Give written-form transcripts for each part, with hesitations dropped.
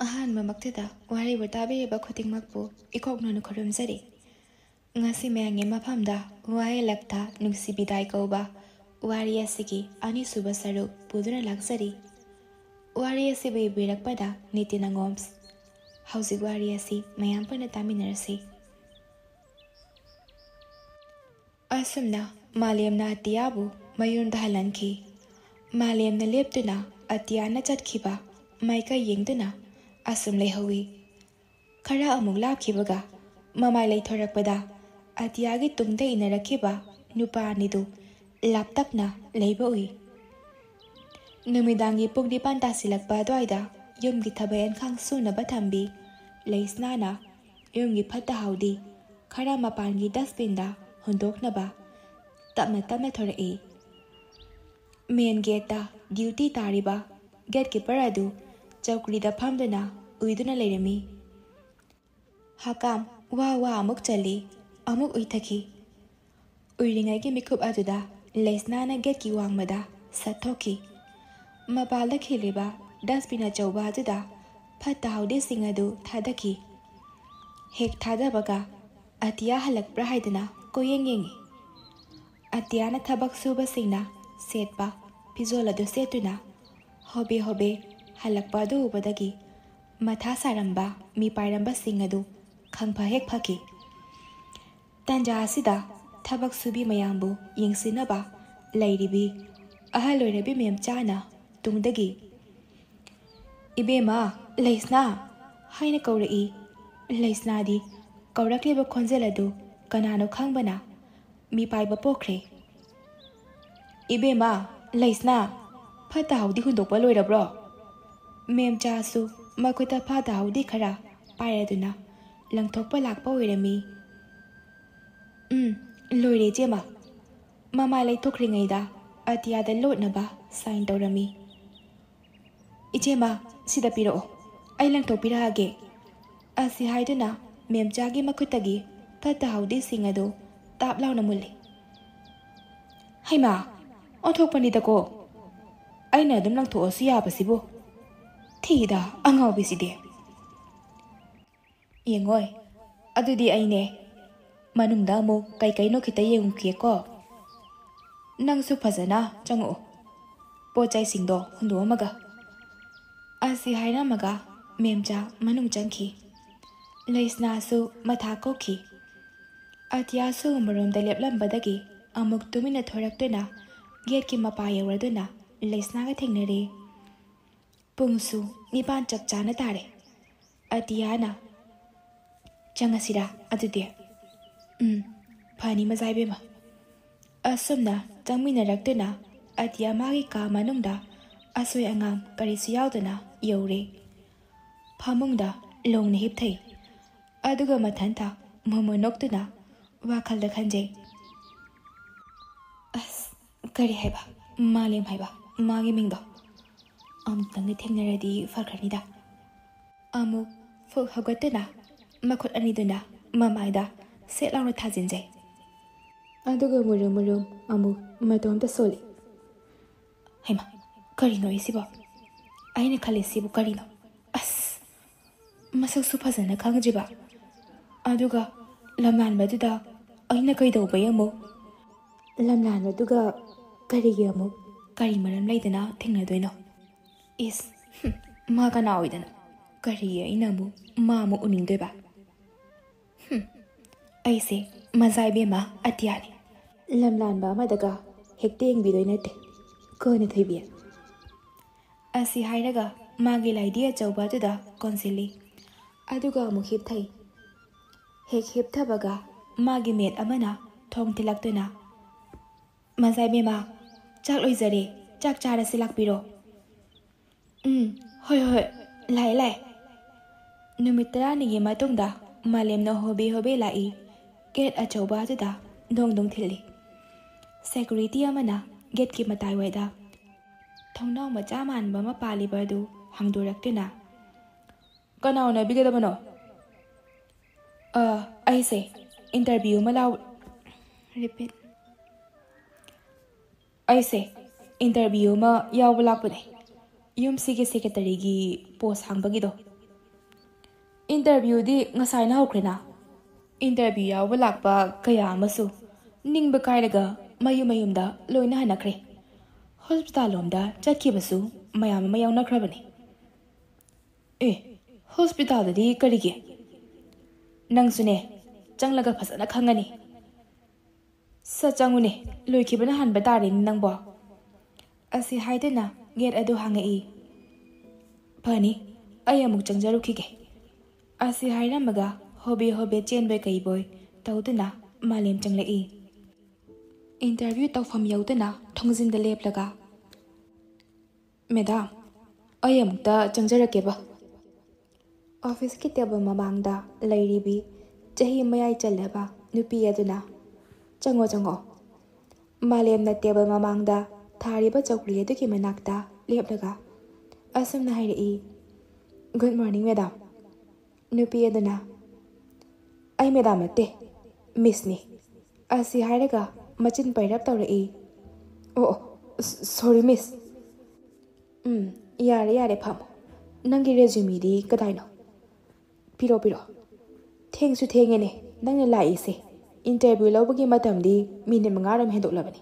ꯑꯍꯥꯟꯕꯃꯛꯇꯗ ꯋꯥꯔꯤꯕꯨ ꯇꯥꯕꯤꯔꯤꯕ ꯈꯨꯗꯤꯡꯃꯛꯄꯨ ꯏꯀꯣꯛꯅꯅ ꯈꯨꯔꯨꯝꯖꯔꯤ꯫ ꯉꯁꯤ ꯃꯌꯥꯝꯒꯤ ꯃꯐꯝꯗ ꯋꯥꯍꯩꯂꯛꯇ ꯅꯨꯡꯁꯤ ꯕꯤꯗꯥꯏ ꯀꯧꯕ ꯋꯥꯔꯤ ꯑꯁꯤꯒꯤ ꯑꯅꯤꯁꯨꯕ ꯁꯔꯨꯛ ꯄꯨꯗꯨꯅ ꯂꯥꯛꯆꯔꯤ꯫ ꯋꯥꯔꯤ ꯑꯁꯤꯕꯨ ꯏꯕꯤꯔꯛꯄꯗ ꯅꯤꯇꯤꯅ ꯉꯣꯝꯁ꯫ ꯍꯧꯖꯤꯛ ꯋꯥꯔꯤ ꯑꯁꯤ ꯃꯌꯥꯝ ꯄꯨꯟꯅ ꯇꯥꯃꯤꯟꯅꯔꯁꯤ꯫ ꯑꯁꯨꯝꯅ ꯃꯥꯂꯦꯝꯅ ꯑꯇꯤꯌꯥꯕꯨ ꯃꯌꯨꯝꯗ ꯍꯜꯍꯟꯈꯤ꯫ ꯃꯥꯂꯦꯝꯅ ꯂꯦꯞꯇꯨꯅ ꯑꯇꯤꯌꯥꯅ ꯆꯠꯈꯤꯕ ꯃꯥꯏꯀꯩ ꯌꯦꯡꯗꯨꯅ ꯑꯁꯨꯝ ꯂꯩꯍꯧꯏ꯫ ꯈꯔ ꯑꯃꯨꯛ ꯂꯥꯞꯈꯤꯕꯒ ꯃꯃꯥꯏ ꯂꯩꯊꯣꯔꯛꯄꯗ ꯑꯇꯤꯌꯥꯒꯤ ꯇꯨꯡꯗ ꯏꯟꯅꯔꯛꯈꯤꯕ ꯅꯨꯄꯥ ꯑꯅꯤꯗꯨ ꯂꯥꯞꯇꯛꯅ ꯂꯩꯕ ꯎꯏ꯫ ꯅꯨꯃꯤꯗꯥꯡꯒꯤ ꯄꯨꯡ 9 ꯇꯥꯁꯤꯜꯂꯛꯄ ꯑꯗꯨꯋꯥꯏꯗ ꯌꯨꯝꯒꯤ ꯊꯕꯛ ꯏꯟꯈꯥꯡ ꯁꯨꯅꯕ ꯊꯝꯕꯤ ꯂꯩꯁꯅꯥꯅ ꯌꯨꯝꯒꯤ ꯐꯠꯇ ꯍꯥꯎꯗꯤ ꯈꯔ ꯃꯄꯥꯟꯒꯤ ꯗꯁꯕꯤꯟꯗ ꯍꯨꯟꯗꯣꯛꯅꯕ ꯇꯞꯅ ꯇꯞꯅ ꯊꯣꯔꯛꯏ꯫ ꯃꯦꯟ ꯒꯦꯠꯇ ꯗ꯭ꯌꯨꯇꯤ ꯇꯥꯔꯤꯕ ꯒꯦꯠꯀꯤꯄꯔ ꯑꯗꯨ ꯆꯧꯀ꯭ꯔꯤꯗ ꯐꯝꯗꯨꯅ ꯎꯏꯗꯨꯅ ꯂꯩꯔꯝꯃꯤ꯫ ꯍꯀꯥꯝ ꯋꯥ ꯋꯥ ꯑꯃꯨꯛ ꯆꯜꯂꯤ, ꯑꯃꯨꯛ ꯎꯏꯊꯈꯤ꯫ ꯎꯏꯔꯤꯉꯩꯒꯤ ꯃꯤꯀꯨꯞ ꯑꯗꯨꯗ ꯂꯩꯁꯅꯥꯅ ꯒꯦꯠꯀꯤ ꯋꯥꯡꯃꯗ ꯁꯠ ꯊꯣꯛꯈꯤ꯫ ꯃꯄꯥꯜꯗ ꯈꯤꯜꯂꯤꯕ ꯗꯁꯕꯤꯟ ꯑꯆꯧꯕ ꯑꯗꯨꯗ ꯐꯠꯇ ꯍꯥꯎꯗꯤꯁꯤꯡ ꯑꯗꯨ ꯊꯥꯗꯈꯤ꯫ ꯍꯦꯛ ꯊꯥꯗꯕꯒ ꯑꯇꯤꯌꯥ ꯍꯜꯂꯛꯄ꯭ꯔꯥ ꯍꯥꯏꯗꯅ ꯀꯣꯏꯌꯦꯡ ꯌꯦꯡꯉꯤ꯫ ꯑꯇꯤꯌꯥꯅ ꯊꯕꯛ ꯁꯨꯕꯁꯤꯡꯅ ꯁꯦꯠꯄ ꯐꯤꯖꯣꯜ ꯑꯗꯨ ꯁꯦꯠꯇꯨꯅ ꯍꯣꯕꯦ ꯍꯣꯕꯦ ꯍꯜꯂꯛꯄ ꯑꯗꯨ ꯎꯕꯗꯒꯤ ꯃꯊꯥ ꯁꯥꯔꯝꯕ ꯃꯤꯄꯥꯏꯔꯝꯕꯁꯤꯡ ꯑꯗꯨ ꯈꯪꯐ ꯍꯦꯛ ꯐꯈꯤ꯫ ꯇꯥꯟꯖꯥ ꯑꯁꯤꯗ ꯊꯕꯛ ꯁꯨꯕꯤ ꯃꯌꯥꯝꯕꯨ ꯌꯦꯡꯁꯤꯟꯅꯕ ꯂꯩꯔꯤꯕꯤ ꯑꯍꯜ ꯑꯣꯏꯔꯕꯤ ꯃꯦꯝꯆꯥꯅ ꯇꯨꯡꯗꯒꯤ "ꯏꯕꯦꯝꯃ ꯂꯩꯁꯅꯥ" ꯍꯥꯏꯅ ꯀꯧꯔꯛꯏ꯫ ꯂꯩꯁꯅꯥꯗꯤ ꯀꯧꯔꯛꯂꯤꯕ ꯈꯣꯟꯖꯦꯜ ꯑꯗꯨ ꯀꯅꯥꯅꯣ ꯈꯪꯕꯅ ꯃꯤꯄꯥꯏꯕ ꯄꯣꯛꯈ꯭ꯔꯦ꯫ "ꯏꯕꯦꯝꯃ ꯂꯩꯁꯅꯥ, ꯐꯠꯇ ꯍꯥꯎꯗꯤ ꯍꯨꯟꯗꯣꯛꯄ ꯂꯣꯏꯔꯕ꯭ꯔꯣ?" ꯃꯦꯝꯆꯥꯁꯨ ꯃꯈꯨꯠꯇ ꯐꯠꯇ ꯍꯥꯎꯗꯤ ꯈꯔ ꯄꯥꯏꯔꯗꯨꯅ ꯂꯪꯊꯣꯛꯄ ꯂꯥꯛꯄ ꯑꯣꯏꯔꯝꯃꯤ꯫ "ꯂꯣꯏꯔꯦ ꯏꯆꯦꯝꯃ", ꯃꯃꯥꯏ ꯂꯩꯊꯣꯛꯈ꯭ꯔꯤꯉꯩꯗ ꯑꯇꯤꯌꯥꯗ ꯂꯣꯠꯅꯕ ꯁꯥꯏꯟ ꯇꯧꯔꯝꯃꯤ꯫ "ꯏꯆꯦꯝꯃ ꯁꯤꯗ ꯄꯤꯔꯛꯑꯣ, ꯑꯩ ꯂꯪꯊꯣꯛꯄꯤꯔꯛꯑꯒꯦ", ꯑꯁꯤ ꯍꯥꯏꯗꯨꯅ ꯃꯦꯝꯆꯥꯒꯤ ꯃꯈꯨꯠꯇꯒꯤ ꯐꯠꯇ ꯍꯥꯎꯗꯤꯁꯤꯡ ꯑꯗꯨ ꯇꯥꯞ ꯂꯥꯎꯅ ꯃꯨꯜꯂꯤ꯫ "ꯍꯩꯃꯥ ꯑꯣꯟꯊꯣꯛꯄꯅꯤꯗꯀꯣ, ꯑꯩꯅ ꯑꯗꯨꯝ ꯂꯪꯊꯣꯛꯑꯁꯨ ꯌꯥꯕꯁꯤꯕꯨ, ꯊꯤꯗ ꯑꯉꯥꯎꯕꯤꯁꯤꯗꯤ꯫ ꯌꯦꯡꯉꯣꯏ ꯑꯗꯨꯗꯤ ꯑꯩꯅꯦ, ꯃꯅꯨꯡꯗ ꯑꯃꯨꯛ ꯀꯩꯀꯩꯅꯣ ꯈꯤꯇ ꯌꯦꯡꯉꯨꯈꯤꯒꯦꯀꯣ, ꯅꯪꯁꯨ ꯐꯖꯅ ꯆꯪꯉꯛꯑꯣ ꯄꯣꯠ ꯆꯩꯁꯤꯡꯗꯣ ꯍꯨꯟꯗꯣꯛꯑꯝꯃꯒ", ꯑꯁꯤ ꯍꯥꯏꯔꯝꯃꯒ ꯃꯦꯝꯆꯥ ꯃꯅꯨꯡ ꯆꯪꯈꯤ꯫ ꯂꯩꯁꯅꯥꯁꯨ ꯃꯊꯥ ꯀꯣꯛꯈꯤ꯫ ꯑꯇꯤꯌꯥꯁꯨ ꯑꯃꯔꯣꯝꯗ ꯂꯦꯞꯂꯝꯕꯗꯒꯤ ꯑꯃꯨꯛ ꯇꯨꯃꯤꯟꯅ ꯊꯣꯔꯛꯇꯨꯅ ꯒꯦꯠꯀꯤ ꯃꯄꯥ ꯌꯧꯔꯗꯨꯅ ꯂꯩꯁꯅꯥꯒ ꯊꯦꯡꯅꯔꯦ꯫ ꯄꯨꯡꯁꯨ 9 ꯆꯞ ꯆꯥꯅ ꯇꯥꯔꯦ꯫ ꯑꯇꯤꯌꯥꯅ "ꯆꯪꯉꯁꯤꯔꯥ ꯑꯗꯨꯗꯤ?" ꯐꯅꯤ ꯃꯖꯥꯏꯕꯦꯝꯃ", ꯑꯁꯨꯝꯅ ꯆꯪꯃꯤꯟꯅꯔꯛꯇꯨꯅ ꯑꯇꯤꯌꯥ ꯃꯥꯒꯤ ꯀꯥ ꯃꯅꯨꯡꯗ ꯑꯁꯣꯏ ꯑꯉꯥꯝ ꯀꯔꯤꯁꯨ ꯌꯥꯎꯗꯅ ꯌꯧꯔꯦ꯫ ꯐꯃꯨꯡꯗ ꯂꯣꯡꯅ ꯍꯤꯞꯊꯩ꯫ ꯑꯗꯨꯒ ꯃꯊꯟꯇ ꯃꯣꯃꯣ ꯅꯣꯛꯇꯨꯅ ꯋꯥꯈꯜꯗ ꯈꯟꯖꯩ꯫ "ꯑꯁ ꯀꯔꯤ ꯍꯥꯏꯕ, ꯃꯥꯂꯦꯝ ꯍꯥꯏꯕ ꯃꯥꯒꯤ ꯃꯤꯡꯗꯣ, ꯑꯃꯨꯛꯇꯪꯗꯤ ꯊꯦꯡꯅꯔꯗꯤ ꯐꯈ꯭ꯔꯅꯤꯗ". ꯑꯃꯨꯛ ꯐꯨꯛ ꯍꯧꯒꯠꯇꯨꯅ ꯃꯈꯨꯠ ꯑꯅꯤꯗꯨꯅ ꯃꯃꯥꯏꯗ ꯁꯦꯠ ꯂꯥꯎꯅ ꯊꯥꯖꯤꯟꯖꯩ꯫ ꯑꯗꯨꯒ ꯃꯨꯔꯨꯝ ꯃꯨꯔꯨꯝ ꯑꯃꯨꯛ ꯃꯇꯣꯝꯇ ꯁꯣꯜꯂꯤ꯫ "ꯍꯩꯃꯥ ꯀꯔꯤꯅꯣ ꯑꯩꯁꯤꯕꯣ, ꯑꯩꯅ ꯈꯜꯂꯤꯁꯤꯕꯨ ꯀꯔꯤꯅꯣ? ꯑꯁ ꯃꯁꯛꯁꯨ ꯐꯖꯅ ꯈꯪꯗ꯭ꯔꯤꯕ, ꯑꯗꯨꯒ ꯂꯝꯂꯥꯟꯕꯗꯨꯗ ꯑꯩꯅ ꯀꯩꯗꯧꯕꯩ ꯑꯃꯨꯛ, ꯂꯝꯂꯥꯟꯕꯗꯨꯒ ꯀꯔꯤꯒꯤ ꯑꯃꯨꯛ ꯀꯔꯤ ꯃꯔꯝ ꯂꯩꯗꯅ ꯊꯦꯡꯅꯗꯣꯏꯅꯣ? ꯏꯁ ꯃꯥ ꯀꯅꯥ ꯑꯣꯏꯗꯅ ꯀꯔꯤꯒꯤ ꯑꯩꯅ ꯑꯃꯨꯛ ꯃꯥ ꯑꯃꯨꯛ ꯎꯅꯤꯡꯗꯣꯏꯕ? ꯑꯩꯁꯦ ꯃꯖꯥꯏꯕꯦꯝꯃ ꯑꯇꯤꯌꯥꯅꯤ, ꯂꯝꯂꯥꯟꯕ ꯑꯃꯗꯒ ꯍꯦꯛꯇ ꯌꯦꯡꯕꯤꯗꯣꯏ ꯅꯠꯇꯦ ꯀꯣꯟꯅ ꯊꯣꯏꯕꯤ", ꯑꯁꯤ ꯍꯥꯏꯔꯒ ꯃꯥꯒꯤ ꯂꯥꯏꯙꯤ ꯑꯆꯧꯕ ꯑꯗꯨꯗ ꯀꯣꯟꯁꯤꯜꯂꯤ꯫ ꯑꯗꯨꯒ ꯑꯃꯨꯛ ꯍꯤꯞꯊꯩ꯫ ꯍꯦꯛ ꯍꯤꯞꯊꯕꯒ ꯃꯥꯒꯤ ꯃꯦꯠ ꯑꯃꯅ ꯊꯣꯡ ꯊꯤꯜꯂꯛꯇꯨꯅ "ꯃꯖꯥꯏꯕꯦꯝꯃ ꯆꯥꯛ ꯂꯣꯏꯖꯔꯦ, ꯆꯥꯛ ꯆꯥꯔꯁꯤ ꯂꯥꯛꯄꯤꯔꯣ". "ꯍꯣꯏ ꯍꯣꯏ ꯂꯥꯛꯑꯦ ꯂꯥꯛꯑꯦ". ꯅꯨꯃꯤꯠ 10ꯅꯤꯒꯤ ꯃꯇꯨꯡꯗ ꯃꯥꯂꯦꯝꯅ ꯍꯣꯕꯦ ꯍꯣꯕꯦ ꯂꯥꯛꯏ꯫ ꯒꯦꯠ ꯑꯆꯧꯕ ꯑꯗꯨꯗ ꯗꯣꯡ ꯗꯣꯡ ꯊꯤꯜꯂꯤ꯫ ꯁꯦꯀꯨꯔꯤꯇꯤ ꯑꯃꯅ ꯒꯦꯠꯀꯤ ꯃꯇꯥꯏꯋꯥꯏꯗ ꯊꯣꯡꯅꯥꯎ ꯃꯆꯥ ꯃꯥꯟꯕ ꯑꯃ ꯄꯥꯜꯂꯤꯕ ꯑꯗꯨ ꯍꯥꯡꯗꯣꯔꯛꯇꯨꯅ "ꯀꯅꯥ ꯎꯅꯕꯤꯒꯗꯕꯅꯣ?" "ꯑꯩꯁꯦ ꯏꯟꯇꯔꯚ꯭ꯌꯨ ꯑꯃ ꯔꯤꯄꯤꯠ "ꯑꯩꯁꯦ ꯏꯟꯇꯔꯚ꯭ꯌꯨ ꯑꯃ ꯌꯥꯎꯕ ꯂꯥꯛꯄꯅꯦ, ꯌꯨꯝꯁꯤꯒꯤ ꯁꯦꯀ꯭ꯔꯦꯇꯔꯤꯒꯤ ꯄꯣꯁ ꯍꯥꯡꯕꯒꯤꯗꯣ", ꯏꯟꯇꯔꯚ꯭ꯌꯨꯗꯤ ꯉꯁꯥꯏꯅ ꯍꯧꯈ꯭ꯔꯦꯅ ꯏꯟꯇꯔꯚ꯭ꯌꯨ ꯌꯥꯎꯕ ꯂꯥꯛꯄ ꯀꯌꯥ ꯑꯃꯁꯨ ꯅꯤꯡꯕ ꯀꯥꯏꯔꯒ ꯃꯌꯨꯝꯗ ꯂꯣꯏꯅ ꯍꯟꯅꯈ꯭ꯔꯦ ꯍꯣꯁꯄꯤꯇꯥꯜ ꯂꯣꯝꯗ ꯆꯠꯈꯤꯕꯁꯨ ꯃꯌꯥꯝ ꯑꯃ ꯌꯥꯎꯅꯈ꯭ꯔꯕꯅꯤ ꯍꯣꯁꯄꯤꯇꯥꯜꯗꯗꯤ ꯀꯔꯤꯒꯤ ꯅꯪꯁꯨꯅꯦ ꯆꯪꯂꯒ ꯐꯖꯅ ꯈꯪꯉꯅꯤ ꯆꯪꯉꯨꯅꯦ ꯂꯣꯏꯈꯤꯕꯅ ꯍꯟꯕ ꯇꯥꯔꯦꯅꯤ ꯅꯪꯕꯣ ꯑꯁꯤ ꯍꯥꯏꯗꯨꯅ ꯒꯦꯠ ꯑꯗꯨ ꯍꯥꯡꯉꯛꯏ ꯐꯅꯤ ꯑꯩ ꯑꯃꯨꯛ ꯆꯪꯖꯔꯨꯈꯤꯒꯦ ꯑꯁꯤ ꯍꯥꯏꯔꯝꯃꯒ ꯍꯣꯕꯦ ꯆꯦꯟꯕꯣꯏ ꯀꯩꯕꯣꯏ ꯇꯧꯗꯨꯅ ꯃꯥꯂꯦꯝ ꯆꯪꯂꯛꯏ ꯏꯟꯇꯔꯚ꯭ꯌꯨ ꯇꯧꯐꯝ ꯌꯧꯗꯨꯅ ꯊꯣꯡꯖꯤꯟꯗ ꯂꯦꯞꯂꯒ ꯃꯦꯗꯥꯝ ꯑꯩ ꯑꯃꯨꯛꯇ ꯆꯪꯖꯔꯛꯀꯦꯕ ꯑꯣꯐꯤꯁꯀꯤ ꯇꯦꯕꯜ ꯃꯃꯥꯡꯗ ꯂꯩꯔꯤꯕꯤ ꯆꯍꯤ ꯃꯌꯥꯏ ꯆꯜꯂꯕ ꯅꯨꯄꯤ ꯑꯗꯨꯅ ꯆꯪꯉꯣ ꯃꯥꯂꯦꯝꯅ ꯇꯦꯕꯜ ꯃꯃꯥꯡꯗ ꯊꯥꯔꯤꯕ ꯆꯧꯀ꯭ꯔꯤ ꯑꯗꯨꯒꯤ ꯃꯅꯥꯛꯇ ꯂꯦꯞꯂꯒ ꯑꯁꯨꯝꯅ ꯍꯥꯏꯔꯛꯏ ꯒꯨꯗ ꯃꯣꯔꯅꯤꯡ ꯃꯦꯗꯥꯝ ꯅꯨꯄꯤ ꯑꯗꯨꯅ ꯑꯩ ꯃꯦꯗꯥꯝ ꯅꯠꯇꯦ ꯃꯤꯁꯅꯤ ꯑꯁꯤ ꯍꯥꯏꯔꯒ ꯃꯆꯤꯟ ꯄꯩꯔꯞ ꯇꯧꯔꯛꯏ ꯑꯣ ꯁꯣꯔꯤ ꯃꯤꯁ ꯌꯥꯔꯦ ꯐꯝꯃꯣ ꯅꯪꯒꯤ ꯔꯦꯖꯨꯃꯤꯗꯤ ꯀꯗꯥꯏꯅꯣ ꯄꯤꯔꯣ ꯊꯦꯡꯁꯨ ꯊꯦꯡꯉꯦꯅꯦ ꯅꯪꯅ ꯂꯥꯛꯏꯁꯦ ꯏꯟꯇꯔꯚ꯭ꯌꯨ ꯂꯧꯕꯒꯤ ꯃꯇꯝꯗꯤ ꯃꯤꯅꯤꯠ 5 ꯍꯦꯟꯗꯣꯛꯂꯕꯅꯤ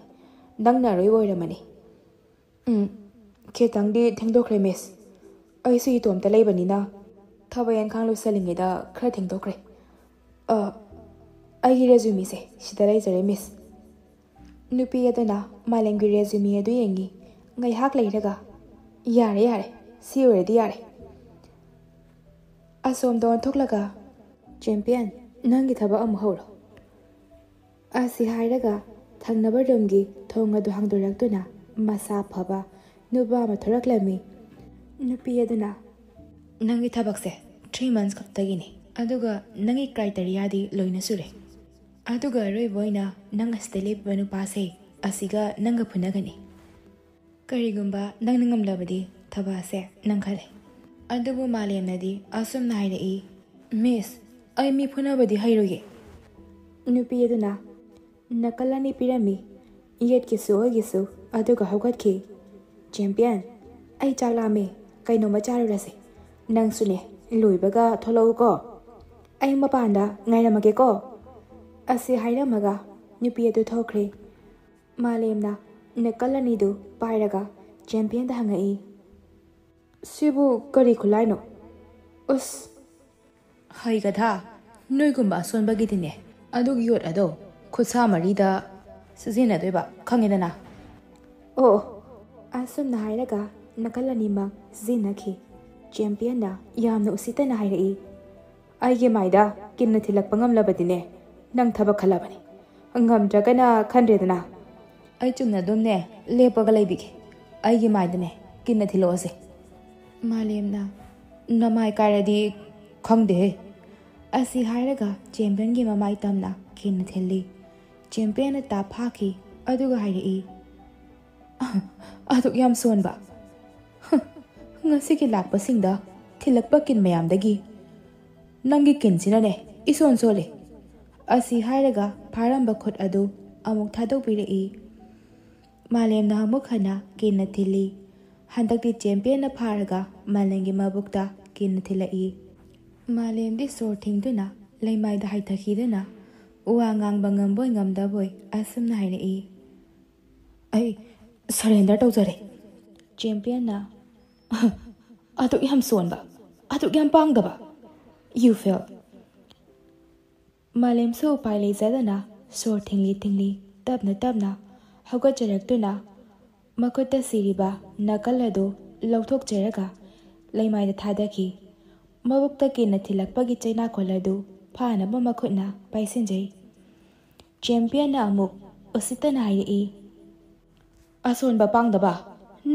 ꯅꯪꯅ ꯑꯔꯣꯏꯕ ꯑꯣꯏꯔꯝꯃꯅꯤ ꯈꯤꯇꯪꯗꯤ ꯊꯦꯡꯗꯣꯛꯈ꯭ꯔꯦ ꯃꯤꯁ ꯑꯩꯁꯨ ꯏꯇꯣꯝꯇ ꯂꯩꯕꯅꯤꯅ ꯊꯕꯛ ꯏꯪꯈꯥꯡ ꯂꯣꯏꯁꯤꯜꯂꯤꯉꯩꯗ ꯈꯔ ꯊꯦꯡꯗꯣꯛꯈ꯭ꯔꯦ ꯑꯩꯒꯤ ꯔꯦꯖꯨꯃꯤꯁꯦ ꯁꯤꯗ ꯂꯩꯖꯔꯦ ꯃꯤꯁ ꯅꯨꯄꯤ ꯑꯗꯨꯅ ꯃꯥꯂꯦꯝꯒꯤ ꯔꯦꯖꯨꯃꯤ ꯑꯗꯨ ꯌꯦꯡꯉꯤ ꯉꯥꯏꯍꯥꯛ ꯂꯩꯔꯒ ꯌꯥꯔꯦ ꯁꯤ ꯑꯣꯏꯔꯗꯤ ꯌꯥꯔꯦ ꯑꯁꯣꯝꯗ ꯑꯣꯟꯊꯣꯛꯂꯒ ꯆꯦꯝꯄꯤꯌꯟ ꯅꯪꯒꯤ ꯊꯕꯛ ꯑꯃꯨꯛ ꯍꯧꯔꯣ ꯑꯁꯤ ꯍꯥꯏꯔꯒ ꯊꯪꯅꯕ ꯔꯨꯝꯒꯤ ꯊꯣꯡ ꯑꯗꯨ ꯍꯥꯡꯗꯣꯔꯛꯇꯨꯅ ꯃꯁꯥ ꯐꯕ ꯅꯨꯄꯥ ꯑꯃ ꯊꯣꯔꯛꯂꯝꯃꯤ ꯅꯨꯄꯤ ꯑꯗꯨꯅ ꯅꯪꯒꯤ ꯊꯕꯛꯁꯦ 3 months ꯈꯛꯇꯒꯤꯅꯤ ꯑꯗꯨꯒ ꯅꯪꯒꯤ ꯀ꯭ꯔꯥꯏꯇꯦꯔꯤꯌꯥꯗꯤ ꯂꯣꯏꯅ ꯁꯨꯔꯦ ꯑꯗꯨꯒ ꯑꯔꯣꯏꯕ ꯑꯣꯏꯅ ꯅꯪ ꯑꯁꯤꯗ ꯂꯦꯞꯄꯤꯕ ꯅꯨꯄꯥꯁꯦ ꯑꯁꯤꯒ ꯅꯪꯒ ꯐꯨꯅꯒꯅꯤ ꯀꯔꯤꯒꯨꯝꯕ ꯅꯪꯅ ꯉꯝꯂꯕꯗꯤ ꯊꯕꯛꯁꯦ ꯅꯪ ꯈꯜꯂꯦ ꯑꯗꯨꯕꯨ ꯃꯥꯂꯦꯝꯅꯗꯤ ꯑꯁꯨꯝꯅ ꯍꯥꯏꯔꯛꯏ ꯃꯤꯁ ꯑꯩ ꯃꯤ ꯐꯨꯅꯕꯗꯤ ꯍꯩꯔꯣꯏꯌꯦ ꯅꯨꯄꯤ ꯑꯗꯨꯅ ꯅꯥꯀꯜ 2 ꯄꯤꯔꯝꯃꯤ ꯌꯦꯠꯀꯤꯁꯨ ꯑꯣꯏꯒꯤꯁꯨ ꯑꯗꯨꯒ ꯍꯧꯒꯠꯈꯤ ꯆꯦꯝꯄꯤꯌꯟ ꯑꯩ ꯆꯥꯛ ꯂꯥꯝꯃꯦ ꯀꯩꯅꯣꯝꯃ ꯆꯥꯔꯨꯔꯁꯦ ꯅꯪꯁꯨꯅꯦ ꯂꯣꯏꯕꯒ ꯊꯣꯛꯂꯛꯎꯀꯣ ꯑꯩ ꯃꯄꯥꯟꯗ ꯉꯥꯏꯔꯝꯃꯒꯦꯀꯣ ꯑꯁꯤ ꯍꯥꯏꯔꯝꯃꯒ ꯅꯨꯄꯤ ꯑꯗꯨ ꯊꯣꯛꯈ꯭ꯔꯦ ꯃꯥꯂꯦꯝꯅ ꯅꯥꯀꯜ 2ꯗꯨ ꯄꯥꯏꯔꯒ ꯆꯦꯝꯄꯤꯌꯟꯗ ꯍꯪꯉꯛꯏ ꯁꯤꯕꯨ ꯀꯔꯤ ꯈꯨꯠꯂꯥꯏꯅꯣ ꯑꯁ ꯍꯩꯒꯗ ꯅꯣꯏꯒꯨꯝꯕ ꯑꯁꯣꯟꯕꯒꯤꯗꯤꯅꯦ ꯑꯗꯨꯒꯤ ꯌꯣꯠ ꯑꯗꯣ ꯈꯨꯠꯁꯥ 3ꯗ ꯁꯤꯖꯤꯟꯅꯗꯣꯏꯕ ꯈꯪꯉꯦꯗꯅ ꯑꯣ ꯑꯁꯨꯝꯅ ꯍꯥꯏꯔꯒ ꯅꯥꯀꯜ 2ꯃꯛ ꯁꯤꯖꯤꯟꯅꯈꯤ ꯆꯦꯝꯄꯤꯌꯟꯅ ꯌꯥꯝꯅ ꯎꯁꯤꯠꯇꯅ ꯍꯥꯏꯔꯛꯏ ꯑꯩꯒꯤ ꯃꯥꯏꯗ ꯀꯤꯟꯅ ꯊꯤꯜꯂꯛꯄ ꯉꯝꯂꯕꯗꯤꯅꯦ ꯅꯪ ꯊꯕꯛ ꯈꯜꯂꯕꯅꯤ ꯉꯝꯗ꯭ꯔꯒꯅ ꯈꯟꯗ꯭ꯔꯦꯗꯅ ꯑꯩ ꯆꯨꯝꯅ ꯑꯗꯨꯝꯅꯦ ꯂꯦꯞꯄꯒ ꯂꯩꯕꯤꯒꯦ ꯑꯩꯒꯤ ꯃꯥꯏꯗꯅꯦ ꯀꯤꯟꯅ ꯊꯤꯜꯂꯛꯑꯣꯁꯦ ꯃꯥꯂꯦꯝꯅ ꯅꯃꯥꯏ ꯀꯥꯏꯔꯗꯤ ꯈꯪꯗꯦꯍꯦ ꯑꯁꯤ ꯍꯥꯏꯔꯒ ꯆꯦꯝꯄꯤꯌꯟꯒꯤ ꯃꯃꯥꯏ ꯇꯝꯅ ꯀꯤꯟꯅ ꯊꯤꯜꯂꯤ ꯆꯦꯝꯄꯤꯌꯟꯅ ꯇꯥꯞ ꯐꯥꯈꯤ ꯑꯗꯨꯒ ꯍꯥꯏꯔꯛꯏ ꯑꯗꯨꯛ ꯌꯥꯝ ꯁꯣꯟꯕ ꯉꯁꯤꯒꯤ ꯂꯥꯛꯄꯁꯤꯡꯗ ꯊꯤꯜꯂꯛꯄ ꯀꯤꯟ ꯃꯌꯥꯝꯗꯒꯤ ꯅꯪꯒꯤ ꯀꯤꯟꯁꯤꯅꯅꯦ ꯏꯁꯣꯟ ꯁꯣꯜꯂꯤ ꯑꯁꯤ ꯍꯥꯏꯔꯒ ꯐꯥꯔꯝꯕ ꯈꯨꯠ ꯑꯗꯨ ꯑꯃꯨꯛ ꯊꯥꯗꯣꯛꯄꯤꯔꯛꯏ ꯃꯥꯂꯦꯝꯅ ꯑꯃꯨꯛ ꯍꯟꯅ ꯀꯤꯟꯅ ꯊꯤꯜꯂꯤ ꯍꯟꯗꯛꯇꯤ ꯆꯦꯝꯄꯤꯌꯟꯅ ꯐꯥꯔꯒ ꯃꯥꯂꯦꯝꯒꯤ ꯃꯕꯨꯛꯇ ꯀꯤꯟꯅ ꯊꯤꯜꯂꯛꯏ ꯃꯥꯂꯦꯝꯗꯤ ꯁꯣꯔ ꯊꯤꯡꯗꯨꯅ ꯂꯩꯃꯥꯏꯗ ꯍꯥꯏꯊꯈꯤꯗꯨꯅ ꯋꯥ ꯉꯥꯡꯕ ꯉꯝꯕꯣꯏ ꯉꯝꯗꯕꯣꯏ ꯑꯁꯨꯝꯅ ꯍꯥꯏꯔꯛꯏ ꯑꯩ ꯁꯔꯦꯟꯗꯔ ꯇꯧꯖꯔꯦ ꯆꯦꯝꯄꯤꯌꯟꯅ ꯑꯗꯨꯛ ꯌꯥꯝ ꯁꯣꯟꯕ ꯑꯗꯨꯛ ꯌꯥꯝ ꯄꯥꯡꯗꯕ ꯌꯨ ꯐꯦꯜ ꯃꯥꯂꯦꯝꯁꯨ ꯎꯄꯥꯏ ꯂꯩꯖꯗꯅ ꯁꯣꯔ ꯊꯤꯡꯂꯤ ꯇꯞꯅ ꯍꯧꯒꯠꯆꯔꯛꯇꯨꯅ ꯃꯈꯨꯠꯇ ꯁꯤꯔꯤꯕ ꯅꯥꯀꯜ ꯑꯗꯨ ꯂꯧꯊꯣꯛꯆꯔꯒ ꯂꯩꯃꯥꯏꯗ ꯊꯥꯗꯈꯤ ꯃꯕꯨꯛꯇ ꯀꯤꯟꯅ ꯊꯤꯜꯂꯛꯄꯒꯤ ꯆꯩꯅꯥꯀꯣꯜ ꯑꯗꯨ ꯐꯥꯅꯕ ꯃꯈꯨꯠꯅ ꯄꯥꯏꯁꯤꯟꯖꯩ ꯆꯦꯝꯄꯤꯌꯟꯅ ꯑꯃꯨꯛ ꯎꯁꯤꯠꯇꯅ ꯍꯥꯏꯔꯛꯏ ꯑꯁꯣꯟꯕ ꯄꯥꯡꯗꯕ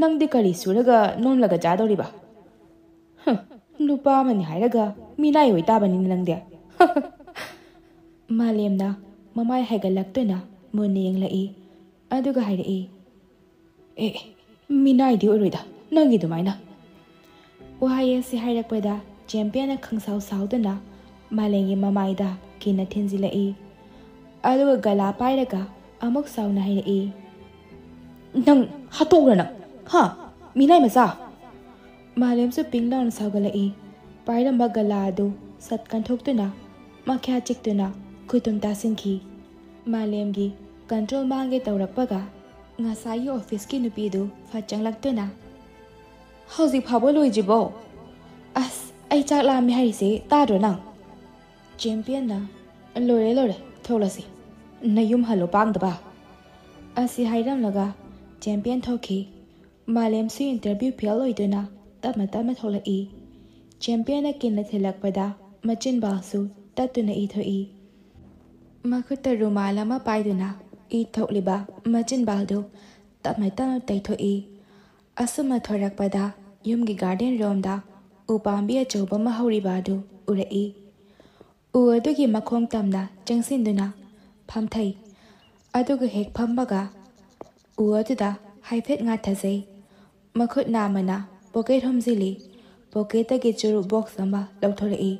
ꯅꯪꯗꯤ ꯀꯔꯤ ꯁꯨꯔꯒ ꯅꯣꯝꯂꯒ ꯆꯥꯗꯧꯔꯤꯕ ꯅꯨꯄꯥ ꯑꯃꯅꯤ ꯍꯥꯏꯔꯒ ꯃꯤꯅꯥꯏ ꯑꯣꯏ ꯇꯥꯕꯅꯤꯅ ꯅꯪꯗꯤ ꯃꯥꯂꯦꯝꯅ ꯃꯃꯥꯏ ꯍꯥꯏꯒꯠꯂꯛꯇꯨꯅ ꯃꯨꯟꯅ ꯌꯦꯡꯂꯛꯏ ꯑꯗꯨꯒ ꯍꯥꯏꯔꯛꯏ ꯃꯤꯅꯥꯏꯗꯤ ꯑꯣꯏꯔꯣꯏꯗ ꯅꯪꯒꯤ ꯑꯗꯨꯃꯥꯏꯅ ꯋꯥꯍꯩ ꯑꯁꯤ ꯍꯥꯏꯔꯛꯄꯗ ꯆꯦꯝꯄꯤꯌꯟꯅ ꯈꯪꯁꯥꯎ ꯁꯥꯎꯗꯨꯅ ꯃꯥꯂꯦꯝꯒꯤ ꯃꯃꯥꯏꯗ ꯀꯤꯟꯅ ꯊꯤꯟꯖꯤꯜꯂꯛꯏ ꯑꯗꯨꯒ ꯒꯂꯥ ꯄꯥꯏꯔꯒ ꯑꯃꯨꯛ ꯁꯥꯎꯅ ꯍꯥꯏꯔꯛꯏ ꯅꯪ ꯍꯥꯠꯇꯣꯛꯎꯔ ꯅꯪ ꯃꯤꯅꯥꯏ ꯃꯆꯥ ꯃꯥꯂꯦꯝꯁꯨ ꯄꯤꯡ ꯂꯥꯎꯅ ꯁꯥꯎꯒꯠꯂꯛꯏ ꯄꯥꯏꯔꯝꯕ ꯒꯂꯥ ꯑꯗꯨ ꯁꯠ ꯀꯟꯊꯣꯛꯇꯨꯅ ꯃꯈ꯭ꯌꯥ ꯆꯤꯛꯇꯨꯅ ꯈꯨꯇꯨꯝ ꯇꯥꯁꯤꯟꯈꯤ꯫ ꯃꯥꯂꯦꯝꯒꯤ ꯀꯟꯇ꯭ꯔꯣꯜ ꯃꯥꯡꯒꯦ ꯇꯧꯔꯛꯄꯒ ꯉꯁꯥꯏꯒꯤ ꯑꯣꯐꯤꯁꯀꯤ ꯅꯨꯄꯤꯗꯨ ꯐꯠ ꯆꯪꯂꯛꯇꯨꯅ "ꯍꯧꯖꯤꯛ ꯐꯥꯎꯕ ꯂꯣꯏꯗ꯭ꯔꯤꯕꯣ? ꯑꯁ ꯑꯩ ꯆꯥꯛ ꯂꯥꯝꯃꯦ ꯍꯥꯏꯔꯤꯁꯦ ꯇꯥꯗ꯭ꯔꯣ ꯅꯪ?" ꯆꯦꯝꯄꯤꯌꯟꯅ "ꯂꯣꯏꯔꯦ ꯊꯣꯛꯂꯁꯤ, ꯅꯌꯨꯝ ꯍꯜꯂꯣ ꯄꯥꯡꯗꯕ" ꯑꯁꯤ ꯍꯥꯏꯔꯝꯂꯒ ꯆꯦꯝꯄꯤꯌꯟ ꯊꯣꯛꯈꯤ꯫ ꯃꯥꯂꯦꯝꯁꯨ ꯏꯟꯇꯔꯚ꯭ꯌꯨ ꯐꯦꯜ ꯑꯣꯏꯗꯨꯅ ꯇꯞꯅ ꯊꯣꯛꯂꯛꯏ꯫ ꯆꯦꯝꯄꯤꯌꯟꯅ ꯀꯤꯟꯅ ꯊꯤꯜꯂꯛꯄꯗ ꯃꯆꯤꯟꯕꯥꯜꯁꯨ ꯇꯠꯇꯨꯅ ꯏ ꯊꯣꯛꯏ꯫ ꯃꯈꯨꯠꯇ ꯔꯨꯃꯥꯜ ꯑꯃ ꯄꯥꯏꯗꯨꯅ ꯏ ꯊꯣꯛꯂꯤꯕ ꯃꯆꯤꯟꯕꯥꯜꯗꯨ ꯇꯞꯅ ꯇꯩꯊꯣꯛꯏ꯫ ꯑꯁꯨꯝꯅ ꯊꯣꯔꯛꯄꯗ ꯌꯨꯝꯒꯤ ꯒꯥꯔꯗꯦꯟ ꯔꯣꯝꯗ ꯎ ꯄꯥꯝꯕꯤ ꯑꯆꯧꯕ ꯑꯃ ꯍꯧꯔꯤꯕ ꯑꯗꯨ ꯎꯔꯛꯏ꯫ ꯎ ꯑꯗꯨꯒꯤ ꯃꯈꯣꯡ ꯇꯝꯅ ꯆꯪꯁꯤꯟꯗꯨꯅ ꯐꯝꯊꯩ꯫ ꯑꯗꯨꯒ ꯍꯦꯛ ꯐꯝꯕꯒ ꯎ ꯑꯗꯨꯗ ꯍꯥꯏꯐꯦꯠ ꯉꯥꯊꯖꯩ꯫ ꯃꯈꯨꯠ ꯅꯥꯝꯃꯅ ꯄꯣꯀꯦꯠ ꯍꯨꯝꯖꯤꯜꯂꯤ꯫ ꯄꯣꯀꯦꯠꯇꯒꯤ ꯆꯨꯔꯨꯞ ꯕꯣꯛꯁ ꯑꯃ ꯂꯧꯊꯣꯔꯛꯏ꯫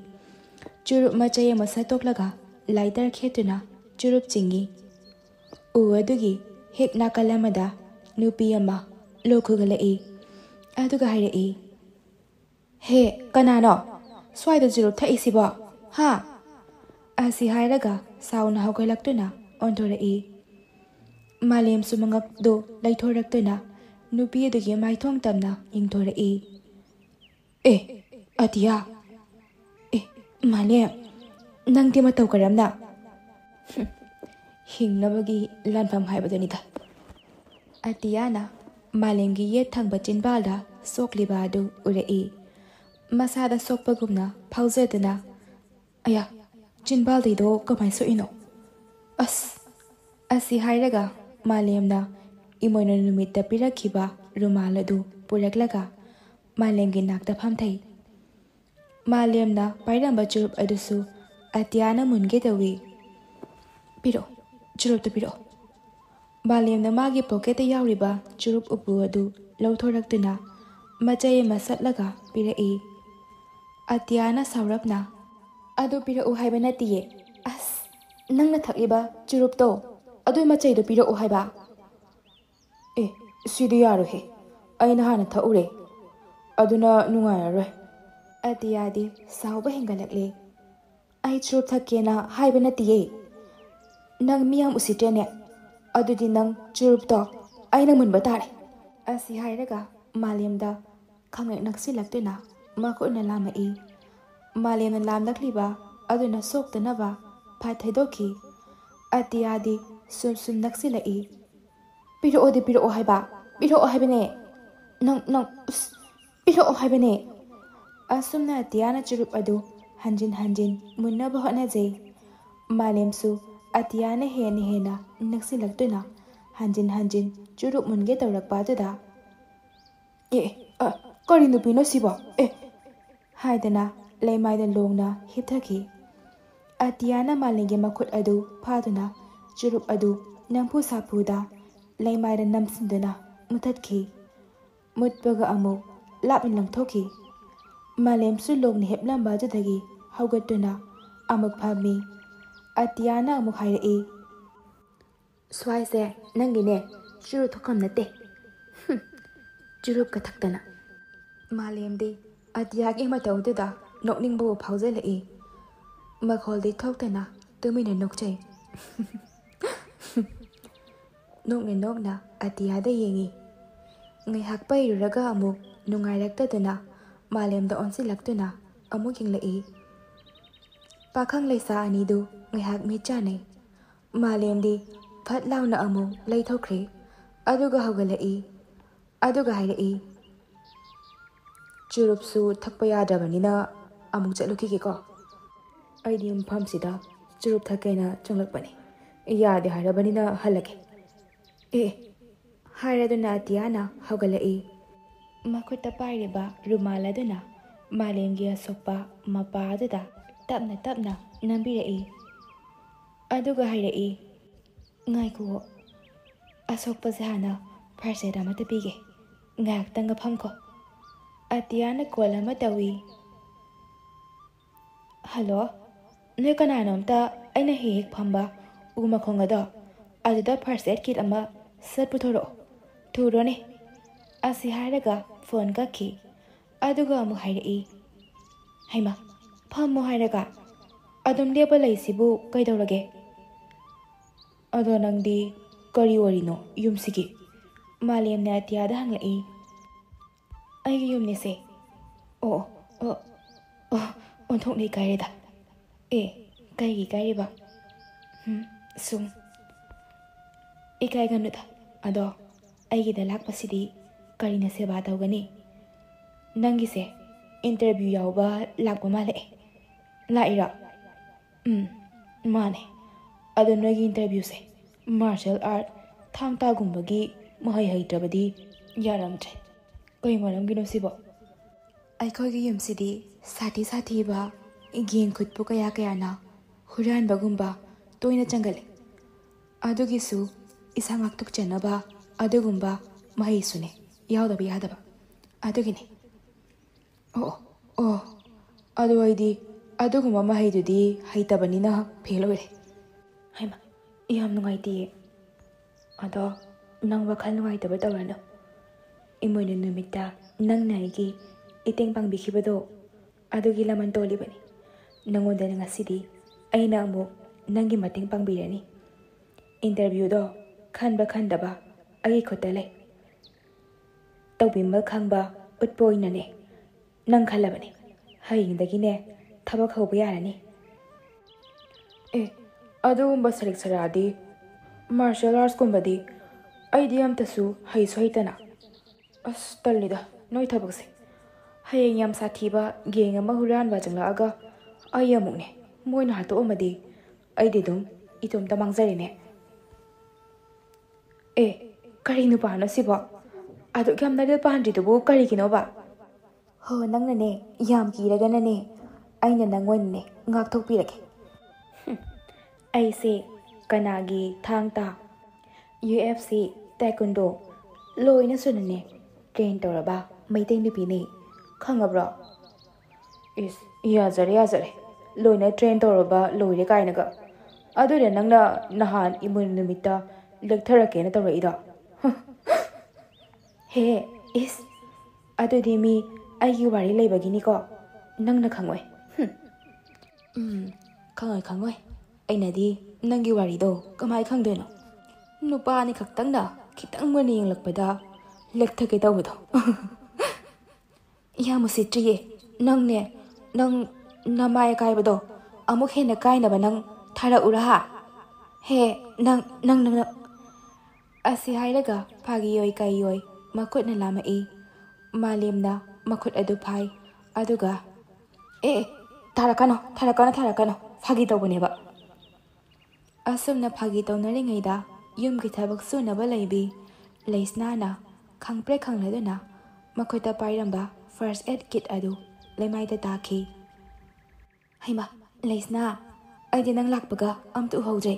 ꯆꯨꯔꯨꯞ ꯃꯆꯩ ꯑꯃ ꯁꯠꯇꯣꯛꯂꯒ ꯂꯥꯏꯇꯔ ꯈꯦꯠꯇꯨꯅ ꯆꯨꯔꯨꯞ ꯆꯤꯡꯏ꯫ ꯎ ꯑꯗꯨꯒꯤ ꯍꯦꯛ ꯅꯥꯀꯜ ꯑꯃꯗ ꯅꯨꯄꯤ ꯑꯃ ꯂꯣꯛ ꯈꯨꯒꯠꯂꯛꯏ꯫ ꯑꯗꯨꯒ ꯍꯥꯏꯔꯛꯏ, "ꯍꯦ, ꯀꯅꯥꯅꯣ ꯁ꯭ꯋꯥꯏꯗ ꯆꯨꯔꯨꯞ ꯊꯛꯏꯁꯤꯕꯣ? ꯍꯥ?" ꯑꯁꯤ ꯍꯥꯏꯔꯒ ꯁꯥꯎꯅ ꯍꯧꯒꯠꯂꯛꯇꯨꯅ ꯑꯣꯟꯊꯣꯔꯛꯏ꯫ ꯃꯥꯂꯦꯝꯁꯨ ꯃꯉꯛꯗꯨ ꯂꯩꯊꯣꯔꯛꯇꯨꯅ ꯅꯨꯄꯤ ꯑꯗꯨꯒꯤ ꯃꯥꯏꯊꯣꯡ ꯇꯝꯅ ꯌꯦꯡꯊꯣꯔꯛꯏ꯫ "ꯑꯦ, ꯑꯇꯤꯌꯥ! ꯑꯦ, ꯃꯥꯂꯦꯝ! ꯅꯪꯗꯤ ꯃꯇꯧ ꯀꯔꯝꯅ?" "ꯍꯤꯡꯅꯕꯒꯤ ꯂꯥꯟꯐꯝ ꯍꯥꯏꯕꯗꯨꯅꯤꯗ." ꯑꯇꯤꯌꯥꯅ ꯃꯥꯂꯦꯝꯒꯤ ꯌꯦꯠ ꯊꯪꯕ ꯆꯤꯟꯕꯥꯜꯗ ꯁꯣꯛꯂꯤꯕ ꯑꯗꯨ ꯎꯔꯛꯏ꯫ ꯃꯁꯥꯗ ꯁꯣꯛꯄꯒꯨꯝꯅ ꯐꯥꯎꯖꯗꯨꯅ, "ꯑꯌꯥ, ꯆꯤꯟꯕꯥꯜꯗꯩꯗꯣ ꯀꯃꯥꯏꯅ ꯁꯣꯛꯏꯅꯣ? ꯑꯁ" ꯑꯁꯤ ꯍꯥꯏꯔꯒ ꯃꯥꯂꯦꯝꯅ ꯏꯃꯣꯏꯅꯨ ꯅꯨꯃꯤꯠꯇ ꯄꯤꯔꯛꯈꯤꯕ ꯔꯨꯃꯥꯜ ꯑꯗꯨ ꯄꯨꯔꯛꯂꯒ ꯃꯥꯂꯦꯝꯒꯤ ꯅꯥꯛꯇ ꯐꯝꯊꯩ꯫ ꯃꯥꯂꯦꯝꯅ ꯄꯥꯏꯔꯝꯕ ꯆꯨꯔꯨꯞ ꯑꯗꯨꯁꯨ ꯑꯇꯤꯌꯥꯅ ꯃꯨꯟꯒꯦ ꯇꯧꯏ꯫ "ꯄꯤꯔꯛꯑꯣ, ꯆꯨꯔꯨꯞꯇꯨ ꯄꯤꯔꯛꯑꯣ." ꯃꯥꯂꯦꯝꯅ ꯃꯥꯒꯤ ꯄꯣꯀꯦꯠꯇ ꯌꯥꯎꯔꯤꯕ ꯆꯨꯔꯨꯞ ꯎꯄꯨ ꯑꯗꯨ ꯂꯧꯊꯣꯔꯛꯇꯨꯅ ꯃꯆꯩ ꯑꯃ ꯁꯠꯂꯒ ꯄꯤꯔꯛꯏ꯫ ꯑꯇꯤꯌꯥꯅ ꯁꯥꯎꯔꯞꯅ, "ꯑꯗꯨ ꯄꯤꯔꯛꯎ ꯍꯥꯏꯕ ꯅꯠꯇꯤꯌꯦ, ꯑꯁ ꯅꯪꯅ ꯊꯛꯂꯤꯕ ꯆꯨꯔꯨꯞꯇꯣ ꯑꯗꯨꯏ ꯃꯆꯩꯗꯣ ꯄꯤꯔꯛꯎ ꯍꯥꯏꯕ." "ꯑꯦ, ꯁꯤꯗꯤ ꯌꯥꯔꯣꯏꯍꯦ, ꯑꯩꯅ ꯍꯥꯟꯅ ꯊꯛꯎꯔꯦ, ꯑꯗꯨꯅ ꯅꯨꯡꯉꯥꯏꯔꯔꯣꯏ." ꯑꯇꯤꯌꯥꯗꯤ ꯁꯥꯎꯕ ꯍꯦꯟꯒꯠꯂꯛꯂꯦ꯫ "ꯑꯩ ꯆꯨꯔꯨꯞ ꯊꯛꯀꯦꯅ ꯍꯥꯏꯕ ꯅꯠꯇꯤꯌꯦ, ꯅꯪ ꯃꯤ ꯌꯥꯝ ꯎꯁꯤꯠꯇ꯭ꯔꯦꯅꯦ, ꯑꯗꯨꯗꯤ ꯅꯪ ꯆꯨꯔꯨꯞꯇꯣ ꯑꯩꯅ ꯃꯨꯟꯕ ꯇꯥꯔꯦ." ꯑꯁꯤ ꯍꯥꯏꯔꯒ ꯃꯥꯂꯦꯝꯗ ꯈꯪꯉꯦꯛ ꯅꯛꯁꯤꯜꯂꯛꯇꯨꯅ ꯃꯈꯨꯠꯅ ꯂꯥꯝꯃꯛꯏ꯫ ꯃꯥꯂꯦꯝꯅ ꯂꯥꯝꯂꯛꯂꯤꯕ ꯑꯗꯨꯅ ꯁꯣꯛꯇꯅꯕ ꯐꯠ ꯊꯩꯗꯣꯛꯈꯤ꯫ ꯑꯇꯤꯌꯥꯗꯤ ꯁꯨꯝ ꯅꯛꯁꯤꯜꯂꯛꯏ꯫ "ꯄꯤꯔꯛꯑꯣꯗꯤ ꯄꯤꯔꯛꯑꯣ ꯍꯥꯏꯕ, ꯄꯤꯔꯛꯑꯣ ꯍꯥꯏꯕꯅꯦ, ꯅꯪ ꯄꯤꯔꯛꯑꯣ ꯍꯥꯏꯕꯅꯦ." ꯑꯁꯨꯝꯅ ꯑꯇꯤꯌꯥꯅ ꯆꯨꯔꯨꯞ ꯑꯗꯨ ꯍꯟꯖꯤꯟ ꯃꯨꯟꯅꯕ ꯍꯣꯠꯅꯖꯩ꯫ ꯃꯥꯂꯦꯝꯁꯨ ꯑꯇꯤꯌꯥꯅ ꯍꯦꯟꯅ ꯅꯛꯁꯤꯜꯂꯛꯇꯨꯅ ꯍꯟꯖꯤꯟ ꯆꯨꯔꯨꯞ ꯃꯨꯟꯒꯦ ꯇꯧꯔꯛꯄ ꯑꯗꯨꯗ, "ꯑꯦ, ꯀꯔꯤ ꯅꯨꯄꯤꯅꯣ ꯁꯤꯕꯣ, ꯑꯦ!" ꯍꯥꯏꯗꯅ ꯂꯩꯃꯥꯏꯗ ꯂꯣꯡꯅ ꯍꯤꯞꯊꯈꯤ꯫ ꯑꯇꯤꯌꯥꯅ ꯃꯥꯂꯦꯝꯒꯤ ꯃꯈꯨꯠ ꯑꯗꯨ ꯐꯥꯗꯨꯅ ꯆꯨꯔꯨꯞ ꯑꯗꯨ ꯅꯝꯐꯨ ꯁꯥꯐꯨꯗ ꯂꯩꯃꯥꯏꯗ ꯅꯝꯁꯤꯟꯗꯨꯅ ꯃꯨꯊꯠꯈꯤ꯫ ꯃꯨꯠꯄꯒ ꯑꯃꯨꯛ ꯂꯥꯞꯅ ꯂꯪꯊꯣꯛꯈꯤ꯫ ꯃꯥꯂꯦꯝꯁꯨ ꯂꯣꯡꯅ ꯍꯤꯞꯂꯝꯕ ꯑꯗꯨꯗꯒꯤ ꯍꯧꯒꯠꯇꯨꯅ ꯑꯃꯨꯛ ꯐꯝꯃꯤ꯫ ꯑꯇꯤꯌꯥꯅ ꯑꯃꯨꯛ ꯍꯥꯏꯔꯛꯏ, "ꯁ꯭ꯋꯥꯏꯁꯦ ꯅꯪꯒꯤꯅꯦ, ꯆꯨꯔꯨꯞ ꯊꯛꯐꯝ ꯅꯠꯇꯦ, ꯆꯨꯔꯨꯞꯀ ꯊꯛꯇꯅ." ꯃꯥꯂꯦꯝꯗꯤ ꯑꯇꯤꯌꯥꯒꯤ ꯃꯇꯧꯗꯨꯗ ꯅꯣꯛꯅꯤꯡꯕꯕꯨ ꯐꯥꯎꯖꯜꯂꯛꯏ꯫ ꯃꯈꯣꯜꯗꯤ ꯊꯣꯛꯇꯅ ꯇꯨꯃꯤꯟꯅ ꯅꯣꯛꯆꯩ꯫ ꯅꯣꯛꯅ ꯑꯇꯤꯌꯥꯗ ꯌꯦꯡꯏ꯫ ꯉꯥꯏꯍꯥꯛ ꯄꯩꯔꯨꯔꯒ ꯑꯃꯨꯛ ꯅꯨꯡꯉꯥꯏꯔꯛꯇꯗꯨꯅ ꯃꯥꯂꯦꯝꯗ ꯑꯣꯟꯁꯤꯜꯂꯛꯇꯨꯅ ꯑꯃꯨꯛ ꯌꯦꯡꯂꯛꯏ꯫ ꯄꯥꯈꯪ ꯂꯩꯁꯥ ꯑꯅꯤꯗꯨ ꯉꯥꯏꯍꯥꯛ ꯃꯤꯠ ꯆꯥꯅꯩ꯫ ꯃꯥꯂꯦꯝꯗꯤ ꯐꯠ ꯂꯥꯎꯅ ꯑꯃꯨꯛ ꯂꯩꯊꯣꯛꯈ꯭ꯔꯦ꯫ ꯑꯗꯨꯒ ꯍꯧꯒꯠꯂꯛꯏ꯫ ꯑꯗꯨꯒ ꯍꯥꯏꯔꯛꯏ, "ꯆꯨꯔꯨꯞꯁꯨ ꯊꯛꯄ ꯌꯥꯗ꯭ꯔꯕꯅꯤꯅ ꯑꯃꯨꯛ ꯆꯠꯂꯨꯈꯤꯒꯦꯀꯣ. ꯑꯩꯗꯤ ꯃꯐꯝꯁꯤꯗ ꯆꯨꯔꯨꯞ ꯊꯛꯀꯦꯅ ꯆꯪꯂꯛꯄꯅꯤ, ꯌꯥꯗꯦ ꯍꯥꯏꯔꯕꯅꯤꯅ ꯍꯜꯂꯒꯦ." "ꯑꯦ," ꯍꯥꯏꯔꯗꯨꯅ ꯑꯇꯤꯌꯥꯅ ꯍꯧꯒꯠꯂꯛꯏ꯫ ꯃꯈꯨꯠꯇ ꯄꯥꯏꯔꯤꯕ ꯔꯨꯃꯥꯜ ꯑꯗꯨꯅ ꯃꯥꯂꯦꯝꯒꯤ ꯑꯁꯣꯛꯄ ꯃꯄꯥ ꯑꯗꯨꯗ ꯇꯞꯅ ꯅꯝꯕꯤꯔꯛꯏ꯫ ꯑꯗꯨꯒ ꯍꯥꯏꯔꯛꯏ, "ꯉꯥꯏꯈꯨꯑꯣ, ꯑꯁꯣꯛꯄꯁꯦ ꯍꯥꯟꯅ ꯐꯥꯔꯁ ꯑꯦꯗ ꯑꯃꯇ ꯄꯤꯒꯦ, ꯉꯥꯏꯍꯥꯛꯇꯪꯒ ꯐꯝꯈꯣ." ꯑꯇꯤꯌꯥꯅ ꯀꯣꯜ ꯑꯃ ꯇꯧꯏ꯫ "ꯍꯜꯂꯣ, ꯅꯣꯏ ꯀꯅꯥꯅꯣꯝꯇ ꯑꯩꯅ ꯍꯦꯛ ꯐꯝꯕ ꯎ ꯃꯈꯣꯡ ꯑꯗꯨꯗ ꯐꯥꯔꯁ ꯑꯦꯗ ꯀꯤꯠ ꯑꯃ ꯁꯠ ꯄꯨꯊꯣꯔꯛꯑꯣ, ꯊꯨꯔꯣꯅꯦ." ꯑꯁꯤ ꯍꯥꯏꯔꯒ ꯐꯣꯟ ꯀꯛꯈꯤ꯫ ꯑꯗꯨꯒ ꯑꯃꯨꯛ ꯍꯥꯏꯔꯛꯏ, "ꯍꯩꯃꯥ, ꯐꯝꯃꯣ ꯍꯥꯏꯔꯒ ꯑꯗꯨꯝ ꯂꯦꯞꯄ ꯂꯩꯁꯤꯕꯨ ꯀꯩꯗꯧꯔꯒꯦ? ꯑꯗꯣ ꯅꯪꯗꯤ ꯀꯔꯤ ꯋꯥꯔꯤꯅꯣ ꯌꯨꯝꯁꯤꯒꯤ? ꯃꯥꯂꯦꯝꯅ ꯑꯇꯤꯌꯥꯗ ꯍꯪꯂꯛꯏ꯫ ꯑꯩꯒꯤ ꯌꯨꯝꯅꯤꯁꯦ꯫ ꯑꯣ ꯑꯣ ꯑꯣ ꯑꯣꯟꯊꯣꯛꯅ ꯏꯀꯥꯏꯔꯦꯗ꯫ ꯀꯩꯒꯤ ꯏꯀꯥꯏꯔꯤꯕ? ꯁꯨꯝ ꯏꯀꯥꯏꯒꯅꯨꯗ꯫ ꯑꯗꯣ ꯑꯩꯒꯤꯗ ꯂꯥꯛꯄꯁꯤꯗꯤ ꯀꯔꯤꯅ ꯁꯦꯕꯥ ꯇꯧꯒꯅꯤ? ꯅꯪꯒꯤꯁꯦ ꯏꯟꯇꯔꯚ꯭ꯌꯨ ꯌꯥꯎꯕ ꯂꯥꯛꯄ ꯃꯥꯜꯂꯛꯑꯦ꯫ ꯂꯥꯛꯏꯔꯣ? ꯃꯥꯅꯦ꯫ ꯑꯗꯣ ꯅꯣꯏꯒꯤ ꯏꯟꯇꯔꯚ꯭ꯌꯨꯁꯦ ꯃꯥꯔꯁꯦꯜ ꯑꯥꯔꯠ ꯊꯥꯡ ꯇꯥꯒꯨꯝꯕꯒꯤ ꯃꯍꯩ ꯍꯩꯇ꯭ꯔꯕꯗꯤ ꯌꯥꯔꯝꯗ꯭ꯔꯦ꯫ ꯀꯩ ꯃꯔꯝꯒꯤꯅꯣ ꯁꯤꯕꯣ? ꯑꯩꯈꯣꯏꯒꯤ ꯌꯨꯝꯁꯤꯗꯤ ꯁꯥꯊꯤ ꯁꯥꯊꯤꯕ ꯒꯦꯡ ꯈꯨꯠꯄꯨ ꯀꯌꯥ ꯀꯌꯥꯅ ꯍꯨꯔꯥꯟꯕꯒꯨꯝꯕ ꯇꯣꯏꯅ ꯆꯪꯒꯜꯂꯤ꯫ ꯑꯗꯨꯒꯤꯁꯨ ꯏꯁꯥ ꯉꯥꯛꯊꯣꯛꯆꯅꯕ ꯑꯗꯨꯒꯨꯝꯕ ꯃꯍꯩꯁꯨꯅꯦ ꯌꯥꯎꯗꯕ ꯌꯥꯗꯕ꯫ ꯑꯗꯨꯒꯤꯅꯦ꯫ ꯑꯣ ꯑꯗꯨ ꯑꯩꯗꯤ ꯑꯗꯨꯒꯨꯝꯕ ꯃꯍꯩꯗꯨꯗꯤ ꯍꯩꯇꯕꯅꯤꯅ ꯐꯦꯜ ꯑꯣꯏꯔꯦ꯫ ꯍꯩꯃꯥ, ꯌꯥꯝ ꯅꯨꯡꯉꯥꯏꯇꯦꯌꯦ꯫ ꯑꯗꯣ ꯅꯪ ꯋꯥꯈꯜ ꯅꯨꯡꯉꯥꯏꯇꯕ ꯇꯧꯔꯅꯨ꯫ ꯏꯃꯣꯏꯅꯨ ꯅꯨꯃꯤꯠꯇ ꯅꯪꯅ ꯑꯩꯒꯤ ꯃꯇꯦꯡ ꯄꯥꯡꯕꯤꯈꯤꯕꯗꯣ ꯑꯗꯨꯒꯤ ꯂꯃꯟ ꯇꯣꯜꯂꯤꯕꯅꯤ꯫ ꯅꯪꯉꯣꯟꯗꯅ ꯉꯁꯤꯗꯤ ꯑꯩꯅ ꯑꯃꯨꯛ ꯅꯪꯒꯤ ꯃꯇꯦꯡ ꯄꯥꯡꯕꯤꯔꯅꯤ꯫ ꯏꯟꯇꯔꯚ꯭ꯌꯨꯗꯣ ꯈꯟꯕ ꯈꯟꯗꯕ ꯑꯩꯒꯤ ꯈꯨꯠꯇ ꯂꯩ꯫ ꯇꯧꯕꯤꯃꯜ ꯈꯪꯕ ꯎꯠꯄ ꯑꯣꯏꯅꯅꯦ ꯅꯪ ꯈꯜꯂꯕꯅꯦ꯫ ꯍꯌꯦꯡꯗꯒꯤꯅꯦ ꯊꯕꯛ ꯍꯧꯕ ꯌꯥꯔꯅꯤ꯫ ꯑꯗꯨꯒꯨꯝꯕ ꯁꯔꯤꯛ ꯁꯔꯥꯗꯤ ꯃꯥꯔꯁꯦꯜ ꯑꯥꯔꯠꯁꯀꯨꯝꯕꯗꯤ ꯑꯩꯗꯤ ꯑꯝꯇꯁꯨ ꯍꯩꯁꯨ ꯍꯩꯇꯅ꯫ ꯑꯁ ꯇꯜꯂꯤꯗ ꯅꯣꯏ ꯊꯕꯛꯁꯦ꯫ ꯍꯌꯦꯡ ꯌꯥꯝ ꯁꯥꯊꯤꯕ ꯒꯦꯡ ꯑꯃ ꯍꯨꯔꯥꯟꯕ ꯆꯪꯂꯛꯑꯒ ꯑꯩ ꯑꯃꯨꯛꯅꯦ ꯃꯣꯏꯅ ꯍꯥꯠꯇꯣꯛꯑꯝꯃꯗꯤ ꯑꯩꯗꯤ ꯑꯗꯨꯝ ꯏꯇꯣꯝꯇ ꯃꯥꯡꯖꯔꯦꯅꯦ꯫ ꯀꯔꯤ ꯅꯨꯄꯥꯅꯣ ꯁꯤꯕꯣ? ꯑꯗꯨꯛ ꯌꯥꯝ ꯅꯔꯦꯜ ꯄꯥꯟꯗ꯭ꯔꯤꯗꯨꯕꯨ ꯀꯔꯤꯒꯤꯅꯣꯕ? ꯍꯣ, ꯅꯪꯅꯅꯦ ꯌꯥꯝ ꯀꯤꯔꯒꯅꯅꯦ ꯑꯩꯅ ꯅꯪ ꯑꯣꯏꯅꯅꯦ ꯉꯥꯛꯊꯣꯛꯄꯤꯔꯒꯦ꯫ ꯑꯩꯁꯦ ꯀꯅꯥꯒꯤ ꯊꯥꯡ ꯇꯥ, UFC, ꯇꯥꯏꯀꯨꯟꯗꯣ ꯂꯣꯏꯅ ꯁꯨꯅꯅꯦ ꯇ꯭ꯔꯦꯟ ꯇꯧꯔꯕ ꯃꯩꯇꯩ ꯅꯨꯄꯤꯅꯦ, ꯈꯪꯉꯕ꯭ꯔꯣ? ꯌꯥꯖꯔꯦ ꯂꯣꯏꯅ ꯇ꯭ꯔꯦꯟ ꯇꯧꯔꯕ ꯂꯣꯏꯔꯦ ꯀꯥꯏꯅꯒ꯫ ꯑꯗꯨꯅ ꯅꯪꯅ ꯅꯍꯥꯟ ꯏꯃꯣꯏꯅꯨ ꯅꯨꯃꯤꯠꯇ ꯂꯦꯛꯊꯔꯛꯀꯦꯅ ꯇꯧꯔꯛꯏꯗꯣ? ꯑꯗꯨꯗꯤ ꯃꯤ ꯑꯩꯒꯤ ꯋꯥꯔꯤ ꯂꯩꯕꯒꯤꯅꯤꯀꯣ, ꯅꯪꯅ ꯈꯪꯉꯣꯏ꯫ ꯈꯪꯉꯣꯏ꯫ ꯑꯩꯅꯗꯤ ꯅꯪꯒꯤ ꯋꯥꯔꯤꯗꯣ ꯀꯃꯥꯏ ꯈꯪꯗꯣꯏꯅꯣ? ꯅꯨꯄꯥꯅꯤ ꯈꯛꯇꯪꯅ ꯈꯤꯇꯪ ꯃꯨꯟꯅ ꯌꯦꯡꯂꯛꯄꯗ ꯂꯦꯛꯊꯒꯦ ꯇꯧꯕꯗꯣ꯫ ꯌꯥꯝ ꯎꯁꯤꯠꯇ꯭ꯔꯤꯌꯦ ꯅꯪꯅꯦ꯫ ꯅꯪ ꯅꯃꯥꯏ ꯑꯀꯥꯏꯕꯗꯣ ꯑꯃꯨꯛ ꯍꯦꯟꯅ ꯀꯥꯏꯅꯕ ꯅꯪ ꯊꯥꯔꯛꯎꯔꯥ? ꯅꯪ ꯑꯁꯤ ꯍꯥꯏꯔꯒ ꯐꯥꯒꯤꯌꯣꯏ ꯀꯩꯌꯣꯏ ꯃꯈꯨꯠꯅ ꯂꯥꯝꯃꯛꯏ꯫ ꯃꯥꯂꯦꯝꯅ ꯃꯈꯨꯠ ꯑꯗꯨ ꯐꯥꯏ ꯑꯗꯨꯒ ꯊꯥꯔꯛꯀꯅꯣ ꯐꯥꯒꯤ ꯇꯧꯕꯅꯦꯕ꯫ ꯑꯁꯨꯝꯅ ꯐꯥꯒꯤ ꯇꯧꯅꯔꯤꯉꯩꯗ ꯌꯨꯝꯒꯤ ꯊꯕꯛ ꯁꯨꯅꯕ ꯂꯩꯕꯤ ꯂꯩꯁꯅꯥꯅ ꯈꯪꯄ꯭ꯔꯦꯛ ꯈꯪꯂꯗꯨꯅ ꯃꯈꯨꯠꯇ ꯄꯥꯏꯔꯝꯕ ꯐꯥꯔꯁ ꯑꯦꯗ ꯀꯤꯠ ꯑꯗꯨ ꯂꯩꯃꯥꯏꯗ ꯇꯥꯈꯤ꯫ ꯍꯩꯃꯥ, ꯂꯩꯁꯅꯥ, ꯑꯩꯗꯤ ꯅꯪ ꯂꯥꯛꯄꯒ ꯑꯝꯇ ꯎꯍꯧꯗ꯭ꯔꯦ꯫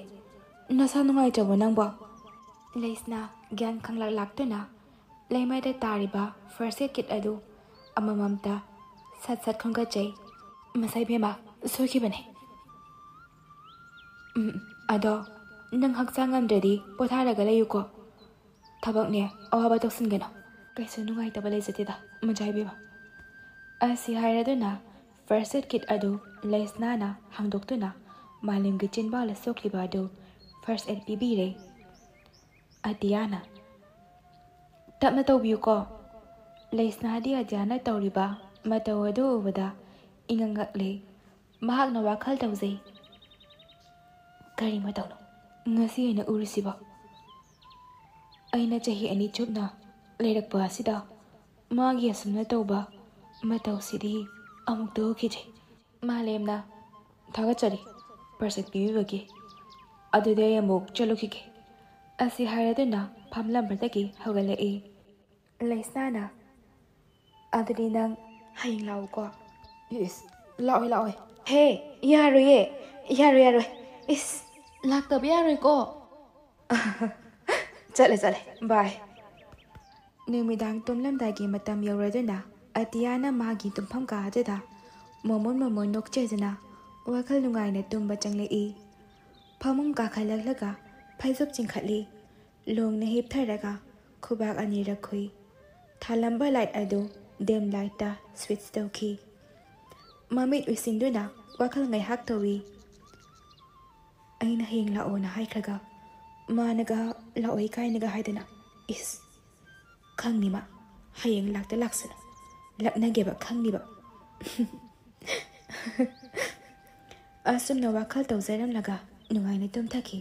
ꯅꯁꯥ ꯅꯨꯡꯉꯥꯏꯇ꯭ꯔꯕꯣ ꯅꯪꯕꯣ? ꯂꯩꯁꯅꯥ ꯒ꯭ꯌꯥꯟ ꯈꯪꯂꯛꯇꯨꯅ ꯂꯩꯃꯥꯏꯗ ꯇꯥꯔꯤꯕ ꯐꯥꯔꯁ ꯑꯦꯗ ꯀꯤꯠ ꯑꯗꯨ ꯑꯃꯃꯝꯇ ꯁꯠ ꯈꯣꯝꯒꯠꯆꯩ꯫ ꯃꯁꯥ ꯏꯕꯦꯝꯃ, ꯁꯣꯏꯈꯤꯕꯅꯦ꯫ ꯑꯗꯣ ꯅꯪ ꯍꯛꯆꯥꯡ ꯉꯝꯗ꯭ꯔꯗꯤ ꯄꯣꯊꯥꯔꯒ ꯂꯩꯌꯨꯀꯣ꯫ ꯊꯕꯛꯅꯦ ꯑꯋꯥꯕ ꯇꯧꯁꯤꯟꯒꯅꯣ꯫ ꯀꯩꯁꯨ ꯅꯨꯡꯉꯥꯏꯇꯕ ꯂꯩꯖꯗꯦꯗ ꯃꯆꯥ ꯏꯕꯦꯝꯃ꯫ ꯑꯁꯤ ꯍꯥꯏꯔꯗꯨꯅ ꯐꯥꯔꯁ ꯑꯦꯗ ꯀꯤꯠ ꯑꯗꯨ ꯂꯩꯁꯅꯥꯅ ꯍꯥꯡꯗꯣꯛꯇꯨꯅ ꯃꯥꯂꯦꯝꯒꯤ ꯆꯤꯟꯕꯥꯜꯗ ꯁꯣꯛꯂꯤꯕ ꯑꯗꯨ ꯐꯥꯔꯁ ꯑꯦꯗ ꯄꯤꯕꯤꯔꯦ꯫ ꯑꯇꯤꯌꯥꯅ ꯇꯞꯅ ꯇꯧꯕꯤꯌꯨꯀꯣ꯫ ꯂꯩꯁꯅꯥꯗꯤ ꯑꯇꯤꯌꯥꯅ ꯇꯧꯔꯤꯕ ꯃꯇꯧ ꯑꯗꯨ ꯎꯕꯗ ꯏꯉꯛ ꯉꯛꯂꯦ꯫ ꯃꯍꯥꯛꯅ ꯋꯥꯈꯜ ꯇꯧꯖꯩ, ꯀꯔꯤ ꯃꯇꯧꯅꯣ ꯉꯁꯤ ꯑꯩꯅ ꯎꯔꯤꯁꯤꯕꯣ? ꯑꯩꯅ ꯆꯍꯤ 2 ꯆꯨꯞꯅ ꯂꯩꯔꯛꯄ ꯑꯁꯤꯗ ꯃꯥꯒꯤ ꯑꯁꯨꯝꯅ ꯇꯧꯕ ꯃꯇꯧꯁꯤꯗꯤ ꯑꯃꯨꯛꯇ ꯎꯈꯤꯗ꯭ꯔꯤ꯫ ꯃꯥꯂꯦꯝꯅ ꯊꯥꯒꯠꯆꯔꯤ ꯐꯥꯔꯁ ꯑꯦꯗ ꯄꯤꯕꯤꯕꯒꯤ꯫ ꯑꯗꯨꯗꯤ ꯑꯩ ꯑꯃꯨꯛ ꯆꯠꯂꯨꯈꯤꯒꯦ꯫ ꯑꯁꯤ ꯍꯥꯏꯔꯗꯨꯅ ꯐꯝꯂꯝꯕꯗꯒꯤ ꯍꯧꯒꯠꯂꯛꯏ꯫ ꯂꯩꯁꯅꯥꯅ ꯑꯗꯨꯗꯤ ꯅꯪ ꯍꯌꯦꯡ ꯂꯥꯛꯎꯀꯣ꯫ ꯂꯥꯛꯑꯣꯏ꯫ ꯌꯥꯔꯣꯏ꯫ ꯂꯥꯛꯇꯕ ꯌꯥꯔꯣꯏꯀꯣ꯫ ꯆꯠꯂꯦ ꯕꯥꯏ꯫ ꯅꯨꯃꯤꯗꯥꯡ ꯇꯨꯝꯂꯝꯗꯥꯏꯒꯤ ꯃꯇꯝ ꯌꯧꯔꯗꯨꯅ ꯑꯇꯤꯌꯥꯅ ꯃꯥꯒꯤ ꯇꯨꯝꯐꯝ ꯀꯥ ꯑꯗꯨꯗ ꯃꯣꯃꯣꯟ ꯅꯣꯛꯆꯗꯨꯅ ꯋꯥꯈꯜ ꯅꯨꯡꯉꯥꯏꯅ ꯇꯨꯝꯕ ꯆꯪꯂꯛꯏ꯫ ꯐꯃꯨꯡ ꯀꯥꯈꯠꯂꯛꯂꯒ ꯐꯩꯖꯨꯞ ꯆꯤꯡꯈꯠꯂꯤ꯫ ꯂꯣꯡꯅ ꯍꯤꯞꯊꯔꯒ ꯈꯨꯕꯥꯛ ꯑꯅꯤꯔꯛ ꯈꯨꯏ꯫ ꯊꯥꯜꯂꯝꯕ ꯂꯥꯏꯠ ꯑꯗꯨ ꯗꯤꯝ ꯂꯥꯏꯠꯇ ꯁ꯭ꯋꯤꯆ ꯇꯧꯈꯤ꯫ ꯃꯃꯤꯠ ꯎꯏꯁꯤꯟꯗꯨꯅ ꯋꯥꯈꯜ ꯉꯥꯏꯍꯥꯛ ꯇꯧꯏ꯫ ꯑꯩꯅ ꯍꯌꯦꯡ ꯂꯥꯛꯑꯣꯅ ꯍꯥꯏꯈ꯭ꯔꯒ ꯃꯥꯅꯒ ꯂꯥꯛꯑꯣꯏ ꯀꯥꯏꯅꯒ ꯍꯥꯏꯗꯅ ꯏꯁ ꯈꯪꯅꯤꯃ ꯍꯌꯦꯡ ꯂꯥꯛꯇ ꯂꯥꯛꯁꯅꯨ ꯂꯛꯅꯒꯦꯕ ꯈꯪꯅꯤꯕ꯫ ꯑꯁꯨꯝꯅ ꯋꯥꯈꯜ ꯇꯧꯖꯔꯝꯂꯒ ꯅꯨꯡꯉꯥꯏꯅ ꯇꯨꯝꯊꯈꯤ꯫